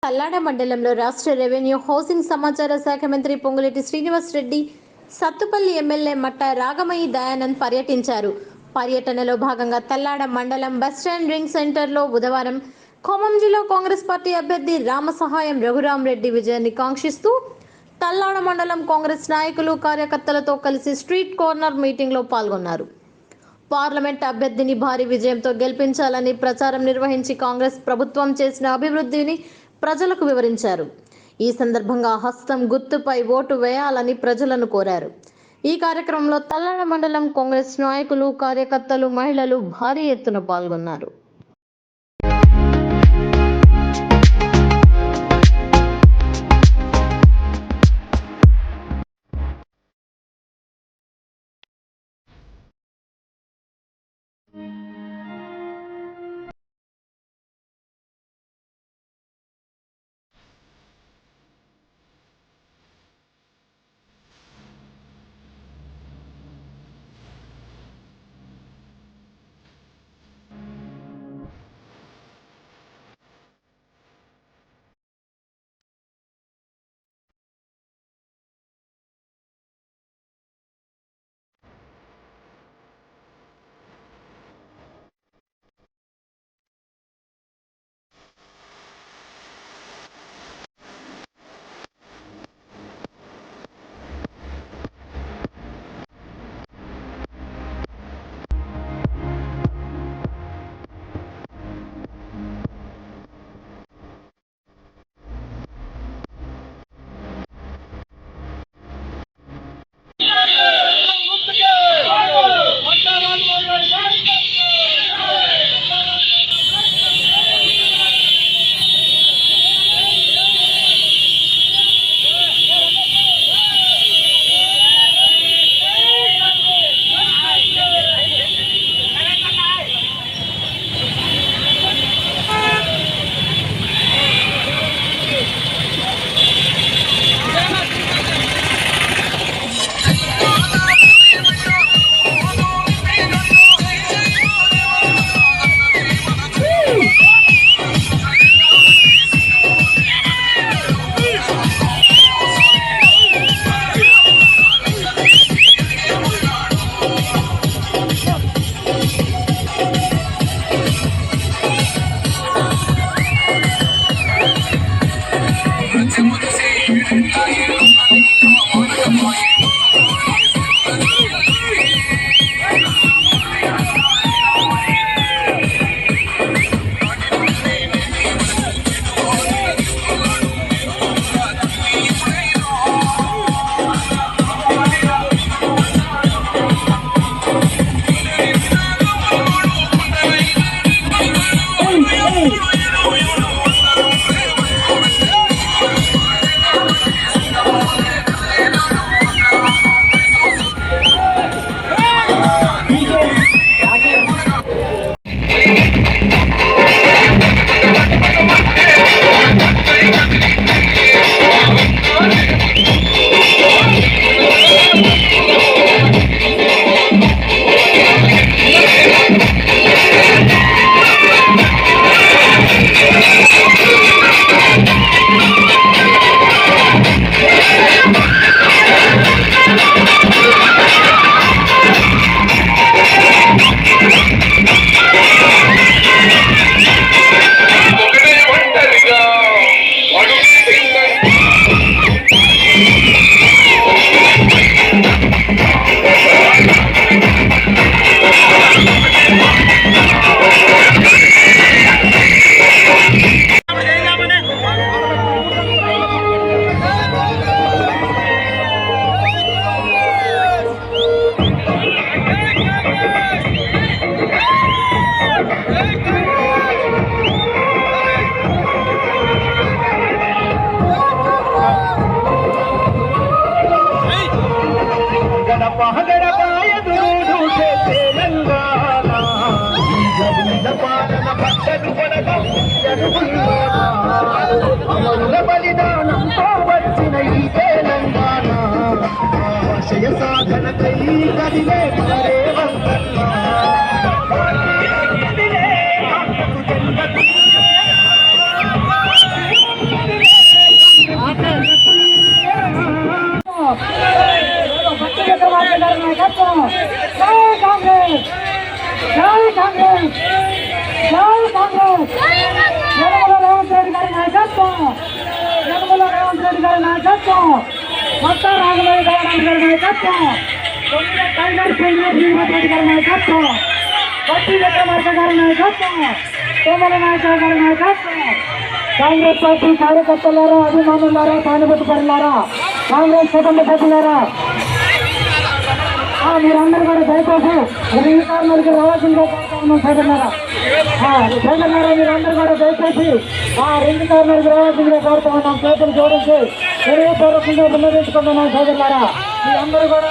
తల్లాడ మండలంలో రాష్ట్ర revenue housing సమాచార శాఖ మంత్రి పొంగులేటి శ్రీనివాస్ రెడ్డి, సత్తుపల్లి ఎమ్మెల్యే మట్ట రాగమయ్యి దయానంద్ పర్యటించారు. పర్యటనలో భాగంగా తల్లాడ మండలం బస్టాండ్ రింగ్ సెంటర్లో బుధవారం ఖమ్మం జిల్లా కాంగ్రెస్ పార్టీ అభ్యర్థి రామసహాయం రఘురామరెడ్డి విజయాన్ని కాంక్షిస్తూ తల్లాడ మండలం కాంగ్రెస్ నాయకులు, కార్యకర్తలతో కలిసి స్ట్రీట్ కార్నర్ మీటింగ్లో పాల్గొన్నారు. పార్లమెంట్ అభ్యర్థిని భారీ విజయంతో గెలిపించాలని ప్రచారం నిర్వహించి కాంగ్రెస్ ప్రభుత్వం చేసిన అభివృద్ధిని ప్రజలకు వివరించారు. ఈ సందర్భంగా హస్తం గుర్తుపై ఓటు వేయాలని ప్రజలను కోరారు. ఈ కార్యక్రమంలో తల్లాడ మండలం కాంగ్రెస్ నాయకులు, కార్యకర్తలు, మహిళలు భారీ ఎత్తున పాల్గొన్నారు. బలిదానంతో వచ్చిన ఈ తెలంగాణ ఆశయ సాధనకై కదిలే రేవంతన్నా కాంగ్రెస్ జై కాంగ్రెస్ యనమల రేవంత్ రెడ్డి గారి నాయకత్వం యనమల రేవంత్ రెడ్డి గారి నాయకత్వం మట్ట రాఘమయ్య గారి నాయకత్వం టైగర్ శ్రీనివాస్ రెడ్డి గారి నాయకత్వం బట్టి విక్రమార్క గారి నాయకత్వం తోమల నాయక గారి నాయకత్వం కాంగ్రెస్ పార్టీ కార్యకర్తలారా అభిమానులారా సానుభూతి పరులారా కాంగ్రెస్ కుటుంబ సభ్యులారా మీరందరూ కూడా దయచేసి రింగ్ కార్నర్కి రావాల్సిందిగా కోరుతా ఉన్నాం సోదరులారా మీరందరూ కూడా దయచేసి రింగ్ కార్నర్కి రావాల్సిందిగా కోరుతా ఉన్నాం చేతులు జోడించి హృదయపూర్వకంగా విన్నవించుకుంటున్నాం సోదరులారా మీరందరూ కూడా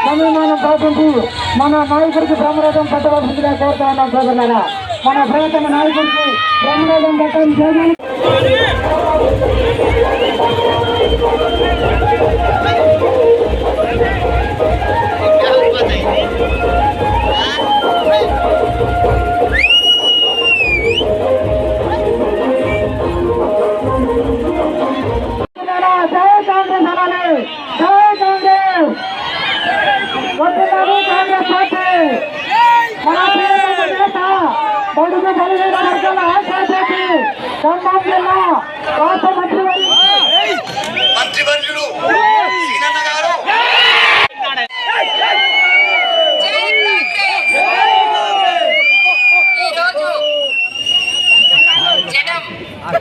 సంవిధానం పాటించి మన నాయకుడికి బ్రహ్మరథం పట్టవలసిందిగా కోరుతా ఉన్నాం సోదరులారా మన ప్రియతమ నాయకుడికి బ్రహ్మరథం పట్టడం చేయడానికి మంత్రివర్యులు సీనన్న గారు ఈరోజు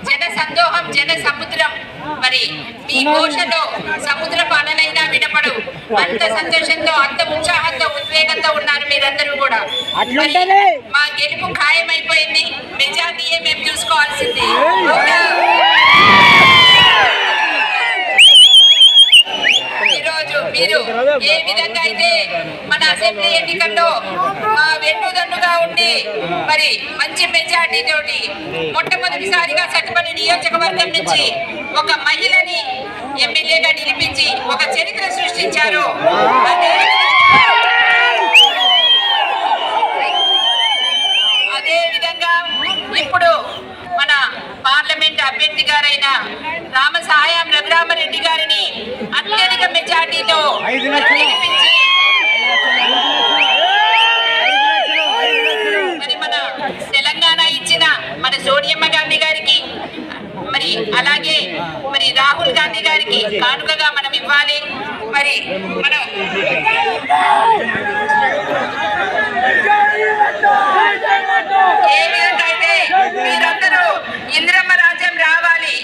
జన సందోహం జన సముద్రం మరి మీ ఘోషలో సముద్ర పాలనైనా వినపడు అంత సంతోషంతో అంత ఉత్సాహంతో ఉద్వేగంతో ఉన్నారు మీరందరూ కూడా మా గెలుపు ఖాయమైపోయింది మెజార్టీయే మేము చూసుకోవాల్సింది ఈరోజు మీరు ఏ విధంగా అయితే మన అసెంబ్లీ ఎన్నికల్లో మా వెన్నుదన్నుగా ఉండి మరి మంచి మెజార్టీ తోటి మొట్టమొదటిసారిగా సత్తుపల్లి నియోజకవర్గం నుంచి ఒక మహిళని ఎమ్మెల్యేగా నిలిపించి ఒక చరిత్ర సృష్టించారు. అదే విధంగా ఇప్పుడు మన పార్లమెంట్ అభ్యర్థి గారైన రామసాయం రఘురామరెడ్డి గారిని అత్యధిక మెజార్టీతో గెలిపించి మరి మన తెలంగాణ ఇచ్చిన మన సోనియమ్మ గాంధీ గారికి మరి అలాగే మరి రాహుల్ గాంధీ గారికి కానుకగా మనం ఇవ్వాలి. మరి మనం ఏ విధంగా అయితే మీరందరూ ఇందిరమ్మ రాజ్యం రావాలి,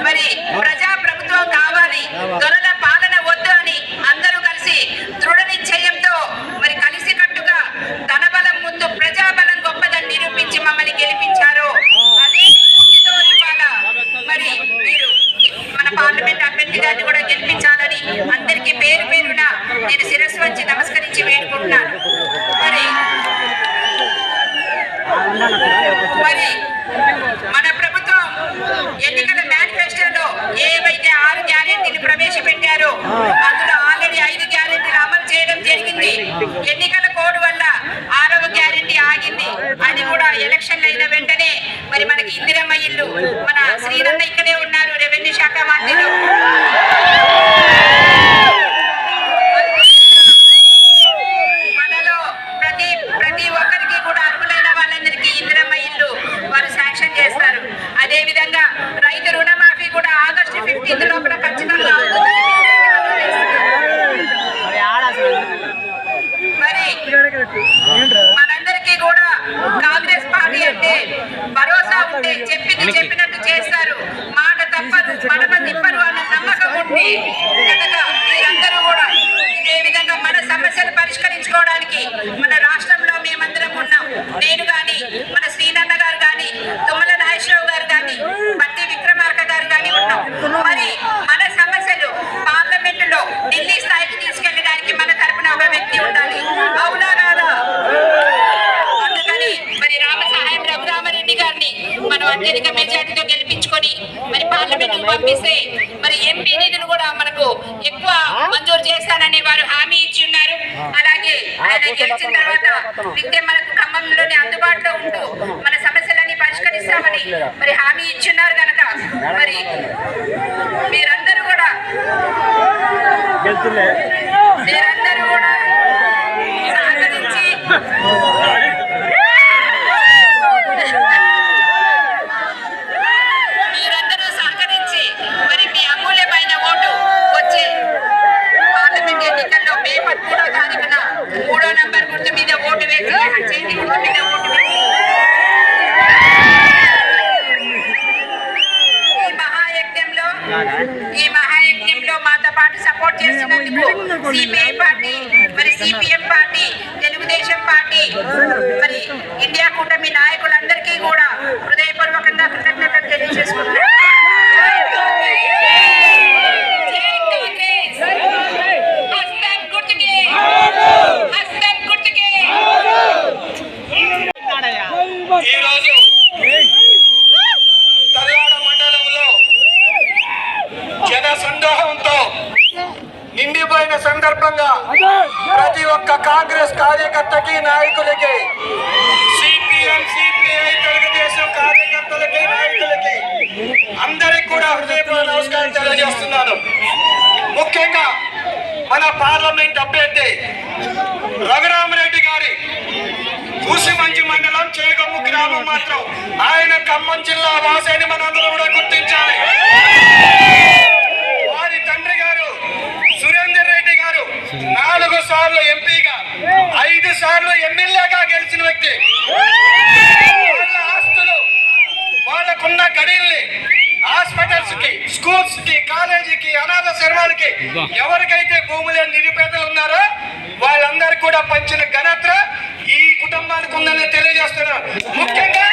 మరి ప్రజా ప్రభుత్వం కావాలి, దొరల పాలన వద్దు అని అందరూ కలిసి దృఢ నిశ్చయంతో మరి కలిసికట్టుగా ధనబలం ముందు ప్రజాబలం గొప్పదని నిరూపించి మమ్మల్ని గెలిపించారు. అదే స్ఫూర్తితో ఇవాళ మరి మీరు మన పార్లమెంట్ అభ్యర్థి గారిని కూడా గెలిపించాలని అందరికీ పేరు పేరున నేను శిరస్సు వచ్చి నమస్కరించి వేడుకుంటున్నాను. మరి మన ప్రభుత్వం ఎన్నికల మేనిఫెస్టోలో ఏవైతే 6 గ్యారెంటీలు ప్రవేశపెట్టారో అందులో ఆల్రెడీ 5 గ్యారెంటీలు అమలు చేయడం జరిగింది. ఎన్నికల కోడ్ వల్ల 6వ గ్యారెంటీ ఆగింది. అది కూడా ఎలక్షన్లు అయిన వెంటనే మరి మనకి ఇందిరమ్మ ఇల్లు మన శ్రీరన్న ఇక్కడే ఉన్నారు, రెవెన్యూ శాఖ మంత్రులు. మనలో ప్రతి ఒక్కరికి కూడా అర్హులైన వాళ్ళందరికీ ఇందిరమ్మ ఇల్లు వారు శాంక్షన్ చేస్తారు. అదే విధంగా రైతు రుణమాఫీ కూడా ఆగస్టు 15 లోపల ఖచ్చితంగా అవుతుందని మరి మనందరికీ కూడా కాంగ్రెస్ పార్టీ అంటే భరోసా ఉంటే చెప్పింది చెప్పినట్టు చేస్తారు, మాట తప్పరు, మడమ తిప్పరు అన్న నమ్మకం ఉంది కనుక మీరందరూ కూడా ఇదే విధంగా మన సమస్యలు పరిష్కరించుకోవడానికి మన రాష్ట్రంలో మేమందరం ఉన్నాం. నేను కానీ మన శ్రీనన్న గారు కానీ తుమ్మల నాగేశ్వరరావు గారు కానీ బట్టి విక్రమార్క గారు కానీ ఉన్నాం. మరి మన సమస్యలు పార్లమెంటులో ఢిల్లీ స్థాయికి తీసుకెళ్ళడానికి మన తరపున ఒక వ్యక్తి ఉండాలి, అవునా కాదా? అందుకని మరి రామసాయం రఘురామరెడ్డి గారిని మనం అత్యధిక మెజార్టీతో గెలిపించుకొని మరి పార్లమెంట్ పంపిస్తే మరి ఎంపీ నిధులు కూడా మనకు ఎక్కువ మంజూరు చేస్తానని వారు హామీ ఇచ్చి ఉన్నారు. అలాగే ఆయన గెలిచిన తర్వాత నిత్యం మనకు ఖమ్మంలోనే అందుబాటులో ఉంటూ మన సమస్యలన్నీ పరిష్కరిస్తామని మరి హామీ ఇచ్చున్నారు కనుక మరి మీరందరూ కూడా సహకరించి ఈ మహాయజ్ఞంలో మాతో పాటు సపోర్ట్ చేసినందుకు సిపిఐ పార్టీ, మరి సిపిఎం పార్టీ, తెలుగుదేశం పార్టీ, మరి ఇండియా కూటమి నాయకులందరికీ కూడా హృదయపూర్వకంగా కృతజ్ఞతలు తెలియజేసుకుంటున్నాను. ఈరోజు తల్లాడ మండలంలో జన సందోహంతో నిండిపోయిన సందర్భంగా ప్రతి ఒక్క కాంగ్రెస్ కార్యకర్తకి, నాయకులకి, సిపిఎం, సిపిఐ, తెలుగుదేశం కార్యకర్తలకి, నాయకులకి అందరికి కూడా హృదయపూర్వక నమస్కారం తెలియజేస్తున్నాను. ముఖ్యంగా మన పార్లమెంట్ అభ్యర్థి రఘురామరెడ్డి గారి కూసిమంచి మండలం చేగమ్ము గ్రామం మాత్రం ఆయన ఖమ్మం జిల్లా వాసని మనందరం కూడా గుర్తించాలి. వారి తండ్రి గారు సురేందర్ రెడ్డి గారు 4 సార్లు ఎంపీగా, 5 సార్లు ఎమ్మెల్యేగా గెలిచిన వ్యక్తి. వాళ్ళ ఆస్తులు, వాళ్ళకున్న గడిల్ని హాస్పిటల్స్ కి, స్కూల్స్ కి, కాలేజీకి, అనాథ శర్మలకి ఎవరికైతే భూములు నిరుపేదలు ఉన్నారో వాళ్ళందరికీ కూడా పంచిన ఘనత ఈ కుటుంబానికి ఉందని తెలియజేస్తున్నారు. ముఖ్యంగా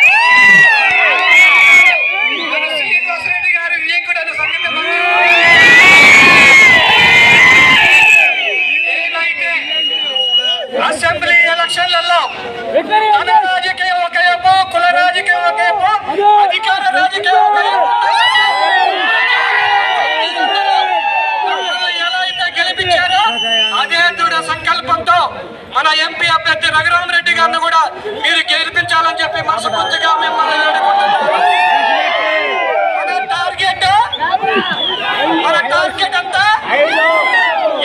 శ్రీనివాసరెడ్డి గారు కూడా సంగతి ఏదైతే అసెంబ్లీ ఎలక్షన్లలో ధన రాజకీయం ఒక ఏమో, కుల రాజకీయం ఒక ఏమో, అధికార రాజకీయం ఒక ఏమో, ఎలా అయితే గెలిపించారో అదే దృఢ సంకల్పంతో మన ఎంపీ అభ్యర్థి రఘురామరెడ్డి గారిని కూడా మీరు గెలిపించాలని చెప్పి మనస్ఫూర్తిగా మిమ్మల్ని వేడుకుంటున్నాను. మన టార్గెట్ అంతా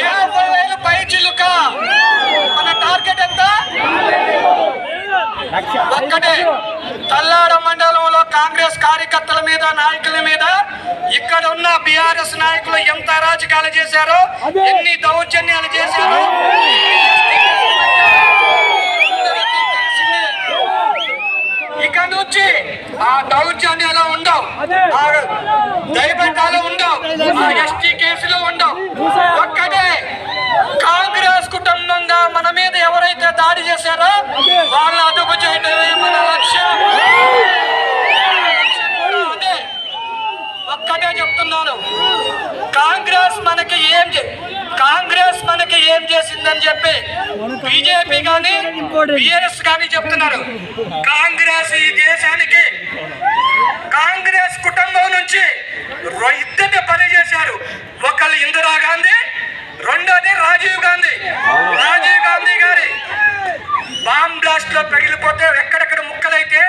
50,000 పై చిలుక. మన టార్గెట్ అంతా ఒక్కటే. తల్లాడ మండలంలో కాంగ్రెస్ కార్యకర్తల మీద, నాయకుల మీద ఇక్కడ ఉన్న బీఆర్ఎస్ నాయకులు ఎంత అరాచకాలు చేశారో, ఎన్ని దౌర్జన్యాలు చేశారో ఇక నుంచి ఆ దౌర్జన్యాలు ఉండవు, ఆ దైవతాలు ఉండవు, ఆ ఎస్టీ కేసులు ఉండవు. ఒక్కటే కాంగ్రెస్ కుటుంబంగా మన మీద ఎవరైతే దాడి చేశారో వాళ్ళ అదుపు చేయడమే మన లక్ష్యం. అదే ఒక్కటే చెప్తున్నాను. కాంగ్రెస్ మనకి ఏం చేసిందని చెప్పి బీజేపీ కానీ, బిఆర్ఎస్ కానీ చెప్తున్నారు. కాంగ్రెస్ ఈ దేశానికి, కాంగ్రెస్ కుటుంబం నుంచి ఇద్దరిని పని చేశారు. ఒకళ్ళు ఇందిరాగాంధీ, రెండోది రాజీవ్ గాంధీ. రాజీవ్ గాంధీ గారి బాంబ్ బ్లాస్ట్ లో పగిలిపోతే ఎక్కడెక్కడ ముక్కలైతే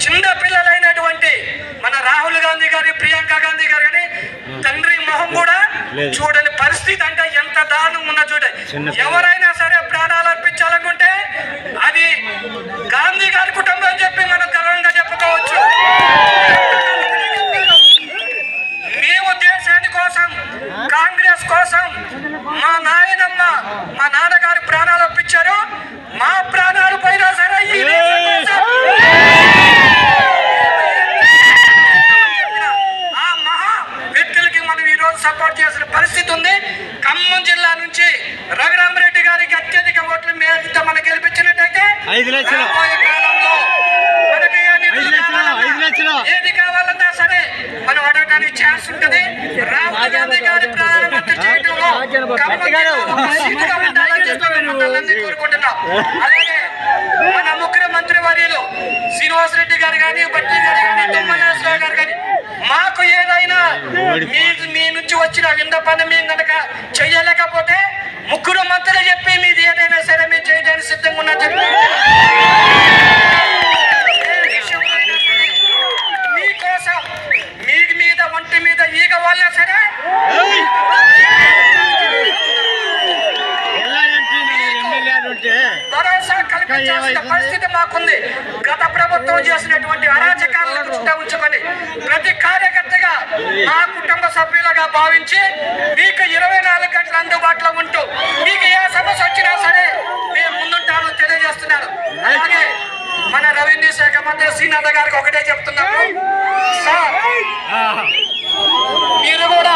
చిన్న పిల్లలైనటువంటి మన రాహుల్ గాంధీ గారి, ప్రియాంక గాంధీ గారు కానీ తండ్రి మొహం కూడా చూడని పరిస్థితి. అంటే ఎంత దారుణం ఉన్నా చూడండి. ఎవరైనా సరే ప్రాణాలు అర్పించాలనుకుంటే అది గాంధీ గారి కుటుంబం అని చెప్పి మనం గర్వంగా చెప్పుకోవచ్చు. మేము దేశాని కోసం, కాంగ్రెస్ కోసం మా నాయనమ్మ, మా నాన్నగారు ప్రాణాలు అర్పించారు. మా ప్రాణాలు పోయినా సరే ఈ దేశం కోసం ఆ మహా వ్యక్తులకి మనం ఈ రోజు సపోర్ట్ చేసిన పరిస్థితి ఉంది. ఖమ్మం జిల్లా నుంచి రఘురామరెడ్డి గారికి అత్యధిక ఓట్ల మేరతో మనం గెలిపించినట్టయితే 5 లక్షలు కాలంలో మనకి ఏది కావాలన్నా సరే మనం అడగడానికి ఛాన్స్ ఉంటుంది. రాహుల్ గాంధీ గారి ప్రారంభోత్సవం చేయడంలో ఖమ్మం జిల్లా ఒక సీటుగా ఉండాలని చెప్పి మిమ్మల్ని కోరుకుంటున్నాం. అలాగే మన ముఖ్యమంత్రి వర్యులు శ్రీనివాసరెడ్డి గారు కానీ, బట్టి గారు కానీ, తుమ్మనేశ్వర గారు కానీ మాకు ఏదైనా మీ నుంచి వచ్చిన విన్నపాన్ని మేము కనుక చెయ్యలేకపోతే ముగ్గురు మంత్రులు చెప్పి మీది ఏదైనా సరే మేము చేయడానికి సిద్ధంగా ఉన్నా చెప్పి మీకోసం, మీ మీద ఒంటి మీద ఈగ వాళ్ళ సరే భరోసా కల్పించాల్సిన పరిస్థితి మాకుంది. గత ప్రభుత్వం చేసినటువంటి అరాచకాలను దృష్టిలో ఉంచుకొని ప్రతి కార్యకర్తగా మా కుటుంబ సభ్యులుగా భావించి మీకు 24 గంటలు అందుబాటులో ఉంటూ మీకు ఏ సమస్య వచ్చినా సరే మేము ముందుంటామని తెలియజేస్తున్నాను. అలాగే మన రెవెన్యూ శాఖ మంత్రి శ్రీనాథ గారికి ఒకటే చెప్తున్నాము, సార్ మీరు కూడా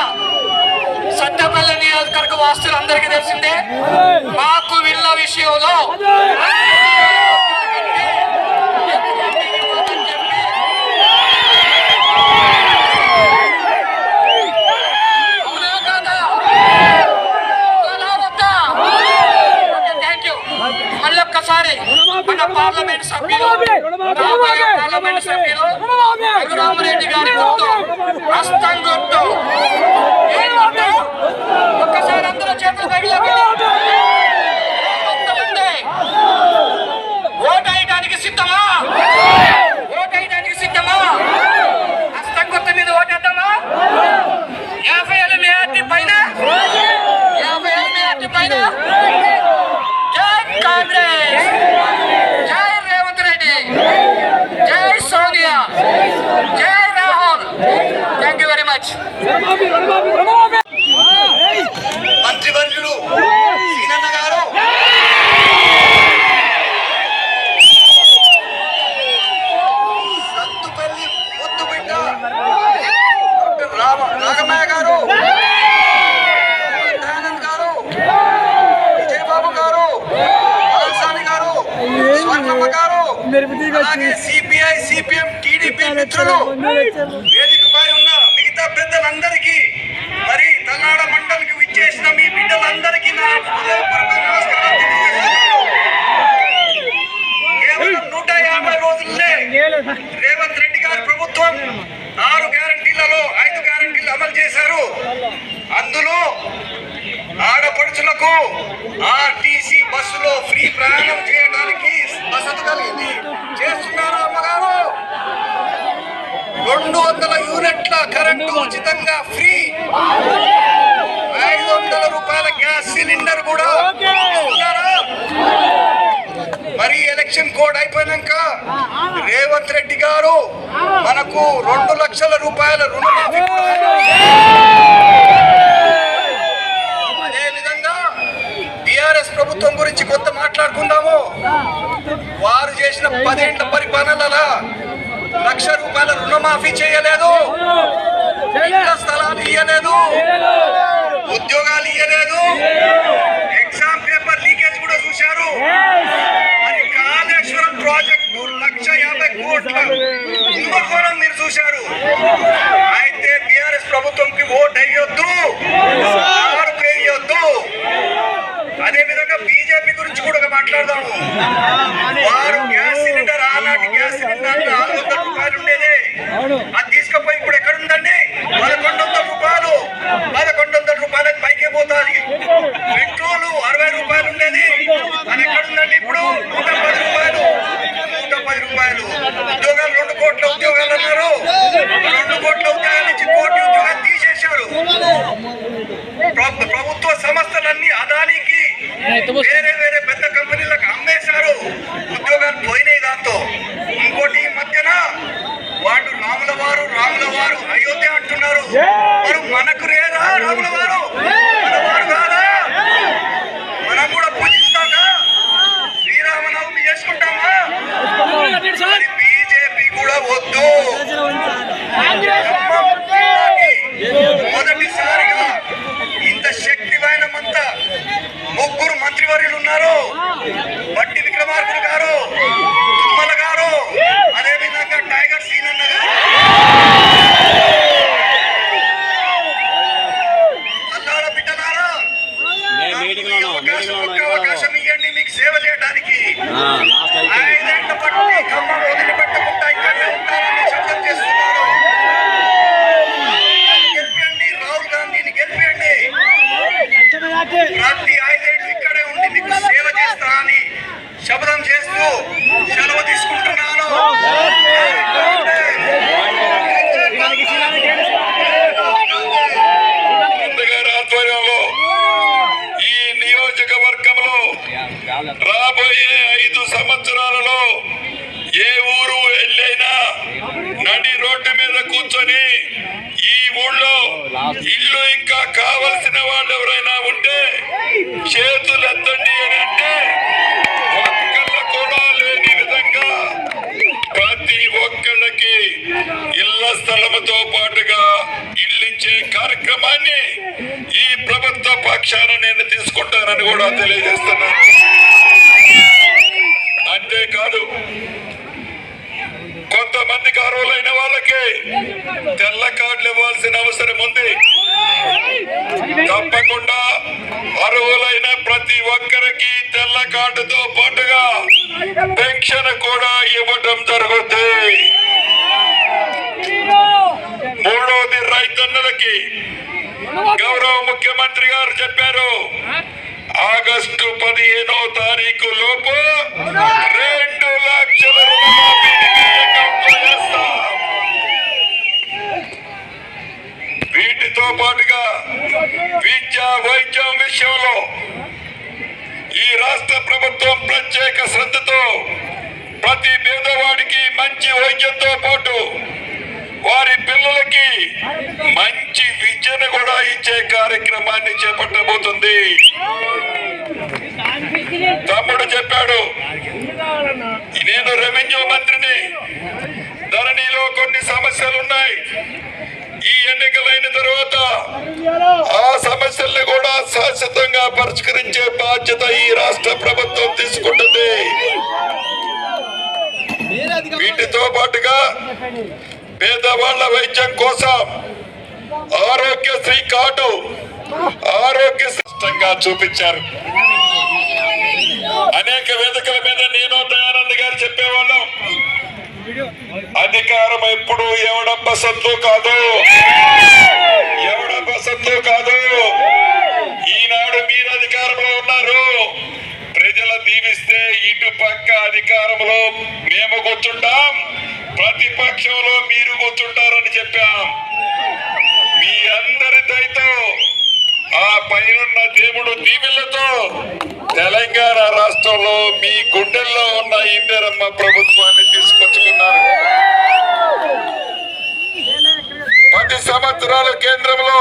వాస్తులు అందరికీ తెలిసిందే. మాకు వీళ్ళ విషయంలో మళ్ళొక్కసారి మన పార్లమెంట్ సభ్యులు రఘురామరెడ్డి గారి గుర్తు హస్తం గుర్తు ఒక్కసారి అందరూ చేతులు పైకి ఓటు వేయడానికి సిద్ధమా? ఓటు వేయడానికి సిద్ధమా? హస్తం గుర్తు మీద ఓటేద్దామా? 50,000 మేటి పైన 50,000 మేటి పైన. జై కాంగ్రెస్, జై రేవంత్ రెడ్డి, జై సోనియా, జై Rahul. Thank you very much. మంత్రివర్యులు సీనన్న గారు సత్తుపల్లి ముద్దుబిడ్డ డాక్టర్ రాగమయ్య గారు, దయానంద్ గారు, విజయబాబు గారు, పళనిస్వామి గారు, స్వర్ణమ్మ గారు, అలాగే సిపిఐ సిపిఎం టీడీపీ మిత్రులు, వేదికపై ఉన్న మిగతా పెద్దలందరికీ, మరి తల్లాడ మండలికి విచ్చేసిన మీ బిడ్డలందరికీ నా హృదయపూర్వక నమస్కారం తెలియజేస్తున్నాను. కేవలం 150 రోజులనే రేవంత్ రెడ్డి గారి ప్రభుత్వం 6 గ్యారంటీలలో 5 గ్యారంటీలు అమలు చేశారు. అందులో ఆడపడుచులకు ఆర్టీసీ బస్సులో ఫ్రీ ప్రయాణం చేయడానికి వసతి కలిగింది. చేస్తున్నారు అమ్మగారు. 200 యూనిట్ల కరెంటు ఉచితంగా ఫ్రీ. 500 రూపాయల గ్యాస్ సిలిండర్ కూడా ఇస్తున్నారా? మరి ఎలక్షన్ కోడ్ అయిపోయినాక రేవంత్ రెడ్డి గారు మనకు 2 లక్షల రూపాయల రుణమాఫీ కూడా. అదే విధంగా టిఆర్ఎస్ ప్రభుత్వం గురించి కొంత మాట్లాడుకుందాము. వారు చేసిన 10 ఏళ్ల పరిపాలనలో 1 లక్ష రూపాయల రుణమాఫీ చేయలేదు, ఇళ్ల స్థలాలు ఇయ్యలేదు, ఉద్యోగాలు ఇయ్యలేదు, ఎగ్జామ్ పేపర్ లీకేజ్ కూడా చూశారు. మరి కాళేశ్వరం ప్రాజెక్టు 1,50,000 కోట్ల కుంభకోణం మీరు చూశారు. అయితే టిఆర్ఎస్ ప్రభుత్వంకి ఓటు వేయొద్దు, వేయొద్దు. అదే విధంగా బీజేపీ గురించి కూడా మాట్లాడదాము. వారు గ్యాస్ సిలిండర్, ఆనాటి గ్యాస్ సిలిండర్ 400 రూపాయలు ఉండేది, అది తీసుకుపోయి ఇప్పుడు ఎక్కడుందండి? 1,100 రూపాయలు. 1,100 రూపాయలు పైకే పోతాది. పెట్రోలు 60 రూపాయలు ఉండేది, అది ఎక్కడుందండి? ఇప్పుడు 110 రూపాయలు. 110 రూపాయలు. ఉద్యోగాలు 2 కోట్ల ఉద్యోగాలు అన్నారు. 2 కోట్ల ఉద్యోగాల నుంచి 1 కోటి ఉద్యోగాలు తీసేశారు. ప్రభుత్వ సంస్థలన్నీ అదానికి వేరే వేరే పెద్ద కంపెనీలకు అమ్మేశారు. ఉద్యోగాలు పోయినాయి దాంతో. ఇంకోటి ఈ మధ్యన వాడు రాముల వారు అయోధ్య అంటున్నారు. మరి మనకు రేరా రాముల వారు? మన వారు కాదా? మనం కూడా పూజిస్తాగా? శ్రీరామనవమి చేసుకుంటామా? బీజేపీ కూడా వద్దు. మొదటిసారిగా ఇంత శక్తివైనమంతా 3 మంత్రివర్యులు ఉన్నారు. బట్టి విక్రమార్కులు గారు, తుమ్మల గారు, అదేవిధంగా టైగర్ సీనన్న గారు. అల్లాడ బిడ్డలారా, అవకాశం ఇవ్వండి మీకు సేవ చేయడానికి. 5 ఏళ్ల బట్టి ఖమ్మం వదిలిపెట్టకుండా ఇక్కడే ఉంటారని శబ్దం చేస్తున్నారు. గెలిపియండి, రాహుల్ గాంధీని గెలిపియండి. ప్రతి 5 ఏళ్ళు ఇక్కడే ఉండి మీకు సేవ చేస్తా అని శబ్దం చేస్తూ సెలవు తీసుకుంటున్నాను. ఆధ్వర్యంలో ఈ నియోజకవర్గంలో రాబోయే 5 సంవత్సరాలలో ఏ ఊరు వెళ్ళైనా నడి రోడ్డు మీద కూర్చొని ఈ ఊళ్ళో ఇల్లు ఇంకా కావలసిన వాళ్ళు ఎవరైనా ఉంటే చేతులు ఎత్తండి అని అంటే ఒక్కళ్ళ కూడా లేని విధంగా ప్రతి ఒక్కళ్ళకి ఇళ్ల స్థలముతో పాటుగా ఇల్లించే కార్యక్రమం కార్యక్రమాన్ని ఈ ప్రభుత్వ పక్షాన నేను తీసుకుంటానని కూడా తెలియజేస్తున్నాను. అంతేకాదు కొంతమందికి అర్హులైన వాళ్ళకి తెల్ల కార్డులు ఇవ్వాల్సిన అవసరం ఉంది. తప్పకుండా అర్హులైన ప్రతి ఒక్కరికి తెల్ల కార్డుతో పాటుగా పెన్షన్ కూడా ఇవ్వటం జరుగుతుంది. మూడోది రైతన్నులకి గౌరవ ముఖ్యమంత్రి గారు చెప్పారు, ఆగస్టు 15వ తారీఖు లోపు 2 లక్షల రుణమాఫీని అకౌంట్లో వేస్తాం. వీటితో పాటుగా విద్యా వైద్యం విషయంలో ఈ రాష్ట్ర ప్రభుత్వం ప్రత్యేక శ్రద్ధతో ప్రతి పేదవాడికి మంచి వైద్యంతో పాటు వారి పిల్లలకి మంచి విద్యను కూడా ఇచ్చే కార్యక్రమాన్ని చేపట్టబోతుంది. తమ్ముడు చెప్పాడు, నేను రెవెన్యూ మంత్రిని, ధరణిలో కొన్ని సమస్యలు ఉన్నాయి. ఈ ఎన్నికలైన తర్వాత ఆ సమస్యల్ని కూడా శాశ్వతంగా పరిష్కరించే బాధ్యత ఈ రాష్ట్ర ప్రభుత్వం తీసుకుంటుంది. వీటితో పాటుగా పేదవాళ్ల వైద్యం కోసం ఆరోగ్యశ్రీ కార్డు స్పష్టంగా చూపించారు. అనేక వేదికల మీద నేను దయానంద్ గారు చెప్పేవాళ్ళం, అధికారం ఎప్పుడు ఎవడబ్బ సొత్తు కాదు. ఈనాడు మీరు అధికారంలో ఉన్నారు, ప్రజల దీవిస్తే ఇటు పక్క అధికారంలో మేము కూర్చుంటాం, ప్రతిపక్షంలో మీరు కూర్చుంటారని చెప్పాం. మీ అందరి దయతో ఆ పైనున్న దేవుడు దీవెనలతో తెలంగాణ రాష్ట్రంలో మీ గుండెల్లో ఉన్న ఇందిరమ్మ ప్రభుత్వాన్ని తీసుకొచ్చుకున్నారు. 10 సంవత్సరాల కేంద్రంలో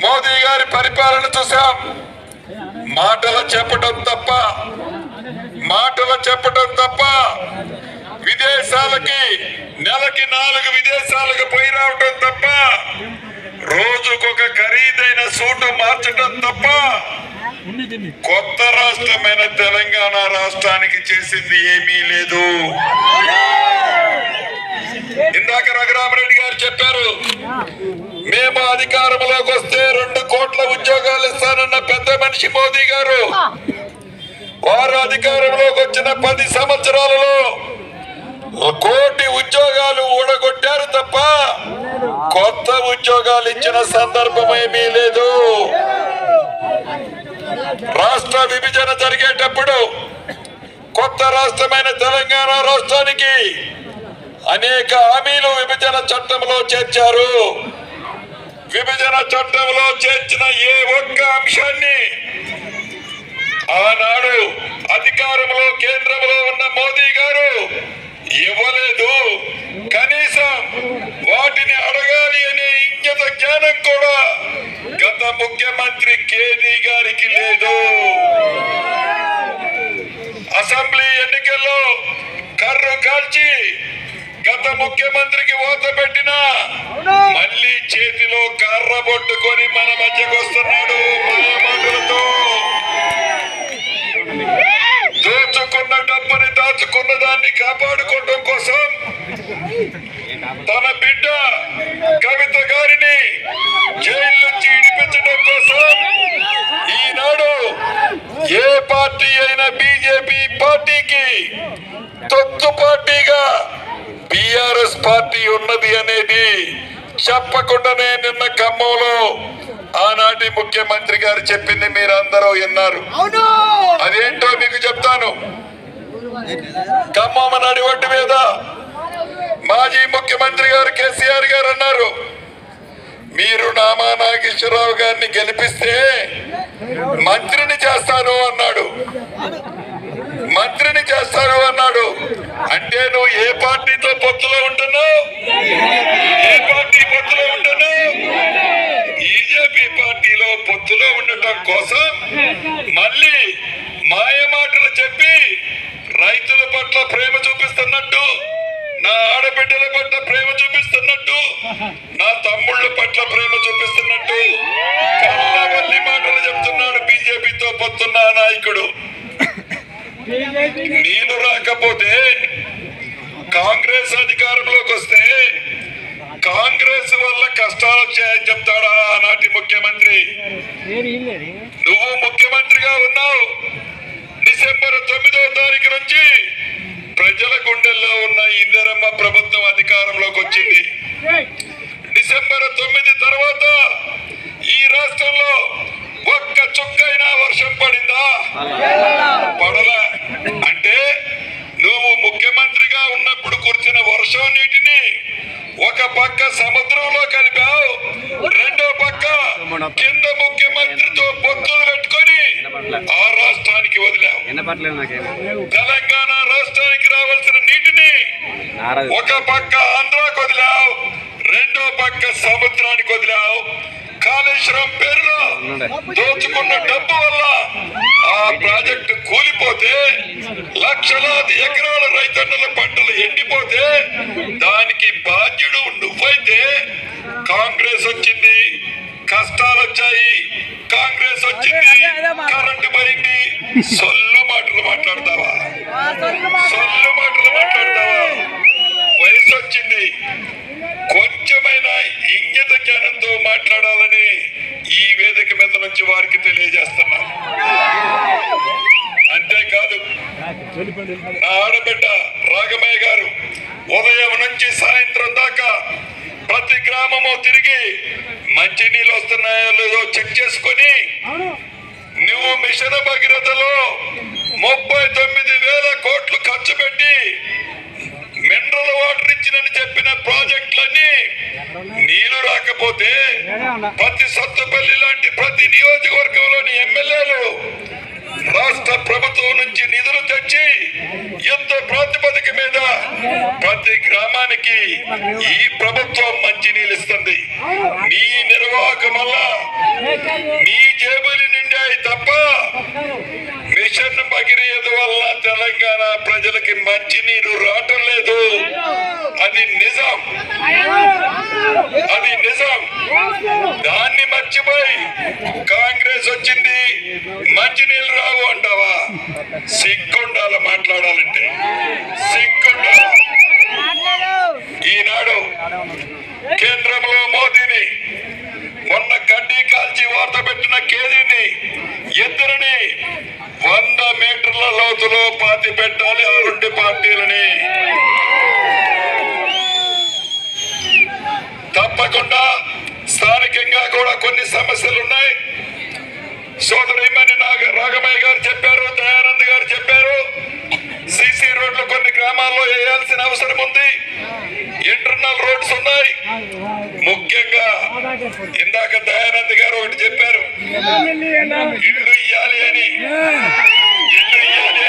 మోదీ గారి పరిపాలన చూసాం. మాటలు చెప్పడం తప్ప విదేశాలకి నెలకి 4 విదేశాలకు పోయి రావటం తప్ప, రోజుకొక ఖరీదైన సూటు మార్చడం తప్ప కొత్త రాష్ట్రమైన తెలంగాణ రాష్ట్రానికి చేసింది ఏమీ లేదు. ఇందాక రఘురామరెడ్డి గారు చెప్పారు, మేము అధికారంలోకి వస్తే 2 కోట్ల ఉద్యోగాలు ఇస్తానన్న పెద్ద మనిషి మోదీ గారు, వారు అధికారంలోకి వచ్చిన 10 సంవత్సరాలలో 1 కోటి ఉద్యోగాలు ఊడగొట్టారు తప్ప కొత్త ఉద్యోగాలు ఇచ్చిన సందర్భం ఏమీ లేదు. రాష్ట్ర విభజన జరిగేటప్పుడు కొత్త రాష్ట్రమైన తెలంగాణ రాష్ట్రానికి అనేక హామీలు విభజన చట్టంలో చేర్చారు. విభజన చట్టంలో చేర్చిన ఏ ఒక్క అంశాన్ని ఆనాడు అధికారంలో కేంద్రంలో ఉన్న మోదీ గారు ఇవ్వలేదు. కనీసం వాటిని అడగాలి అనే ఇంగిత జ్ఞానం కూడా గత ముఖ్యమంత్రి కేసీ గారికి లేదు. అసెంబ్లీ ఎన్నికల్లో కర్రు కాల్చి గత ముఖ్యమంత్రికి ఓత పెట్టినా మళ్ళీ చేతిలో కర్ర పట్టుకొని మన మధ్యకు వస్తున్నాడు మాయమాటలతో. దోచుకున్న డబ్బుని దాచుకున్న దాన్ని కాపాడుకోవడం కోసం తన బిడ్డ కవిత గారిని జైలు నుంచి ఇడిపించడం కోసం ఈనాడు ఏ పార్టీ అయినా బీజేపీ పార్టీకి తొత్తు పార్టీగా టిఆర్ఎస్ పార్టీ ఉన్నది అనేది చెప్పకుండానే నిన్న ఖమ్మంలో ఆనాటి ముఖ్యమంత్రి గారు చెప్పింది మీరందరూ విన్నారు. అదేంటో మీకు చెప్తాను. ఖమ్మం నడివడ్డు మీద మాజీ ముఖ్యమంత్రి గారు కేసీఆర్ గారు అన్నారు, మీరు నామా నాగేశ్వరరావు గారిని గెలిపిస్తే మంత్రిని చేస్తాను అన్నాడు. అంటే నువ్వు ఏ పార్టీతో పొత్తులో ఉంటున్నావు? బీజేపీ పార్టీలో పొత్తులో ఉండటం కోసం మళ్ళీ మాయ మాటలు చెప్పి రైతుల పట్ల ప్రేమ చూపిస్తున్నట్టు, నా ఆడబిడ్డల పట్ల ప్రేమ చూపిస్తున్నట్టు, నా తమ్ముళ్ళ పట్ల ప్రేమ నీళ్లు రాకపోతే కాంగ్రెస్ అధికారంలోకి వస్తే కాంగ్రెస్ వల్ల కష్టాలు వచ్చాయని చెప్తాడా ఆనాటి ముఖ్యమంత్రి? నువ్వు ముఖ్యమంత్రిగా ఉన్నావు. డిసెంబర్ 9వ తారీఖు నుంచి ప్రజల గుండెల్లో ఉన్న ఇందిరమ్మ ప్రభుత్వం అధికారంలోకి వచ్చింది. డిసెంబర్ 9 తర్వాత ఈ రాష్ట్రంలో ఒక్క చుక్కైనా వర్షం పడిందా? పడలా. అంటే నువ్వు ముఖ్యమంత్రిగా ఉన్నప్పుడు కురిసిన వర్షం నీటిని ఒక పక్క సముద్రంలో కలిపావు, రెండో పక్క కింద ముఖ్యమంత్రితో పొత్తులు పెట్టుకొని ఆ రాష్ట్రానికి వదిలావు. తెలంగాణ రాష్ట్రానికి రావాల్సిన నీటిని ఒక పక్క ఆంధ్రాకి వదిలావు, రెండో పక్క సముద్రానికి వదిలావు. కాళేశ్వరం పేరులో దోచుకున్న డబ్బు వల్ల ఆ ప్రాజెక్టు కూలిపోతే లక్షలాది ఎకరాల రైతన్నుల పంటలు ఎండిపోతే దానికి బాధ్యుడు నువ్వైతే కాంగ్రెస్ వచ్చింది, కష్టాలు వచ్చాయి, కాంగ్రెస్ వచ్చింది, కరెంటు పోయింది, సొల్లు మాటలు మాట్లాడతావా? సొల్లు మాటలు మాట్లాడతావా? వయసు వచ్చింది, కొంచెమైనా ఇంగిత జ్ఞానంతో మాట్లాడాలని ఈ వేదిక మీద నుంచి వారికి తెలియజేస్తున్నా. అంతేకాదు, నా ఆడబిడ్డ రాగమయ్య గారు ఉదయం నుంచి సాయంత్రం దాకా ప్రతి గ్రామము తిరిగి మంచినీళ్ళు వస్తున్నాయో లేదో చెక్ చేసుకుని నువ్వు మిషన్ భగీరథలో 39,000 కోట్లు ఖర్చు పెట్టి మినరల్ వాటర్ ఇచ్చినని చెప్పిన ప్రాజెక్టులన్నీ నీళ్లు రాకపోతే ప్రతి సత్తుపల్లి లాంటి ప్రతి నియోజకవర్గంలోని ఎమ్మెల్యేలు రాష్ట్ర ప్రభుత్వం నుంచి నిధులు తెచ్చి యుద్ధ ప్రాతిపదిక మీద ప్రతి గ్రామానికి ఈ ప్రభుత్వం మంచి నీళ్ళు ఇస్తుంది. నీ నిర్వాహకం వల్ల నీ జేబులు నిండాయి తప్ప మిషన్ భగీరథ వల్ల తెలంగాణ ప్రజలకి మంచి నీరు రావటం లేదు. అది నిజం, అది నిజం. దాన్ని మర్చిపోయి కాంగ్రెస్ వచ్చింది, మంచి నీళ్ళు రావు అంటావా? సిగ్గుండాల మాట్లాడాలంటే, సిగ్గుండాల. ఈనాడు కేంద్రంలో మోదీని, మొన్న గడ్డి కాల్చి వార్త పెట్టిన కేదీని, ఇద్దరిని 100 మీటర్ల లోతులో పాతి పెట్టాలి ఆ రెండు పార్టీలని. తప్పకుండా స్థానికంగా కూడా కొన్ని సమస్యలు ఉన్నాయి. సోదరిమణి రాగమయ్య గారు చెప్పారు, దయానంద్ గారు చెప్పారు. సిసి రోడ్లు కొన్ని గ్రామాల్లో వేయాల్సిన అవసరం ఉంది. ఇంటర్నల్ రోడ్స్ ఉన్నాయి. ముఖ్యంగా ఇందాక దయానంద్ గారు ఒకటి చెప్పారు, ఇల్లు ఇయ్యాలి అని.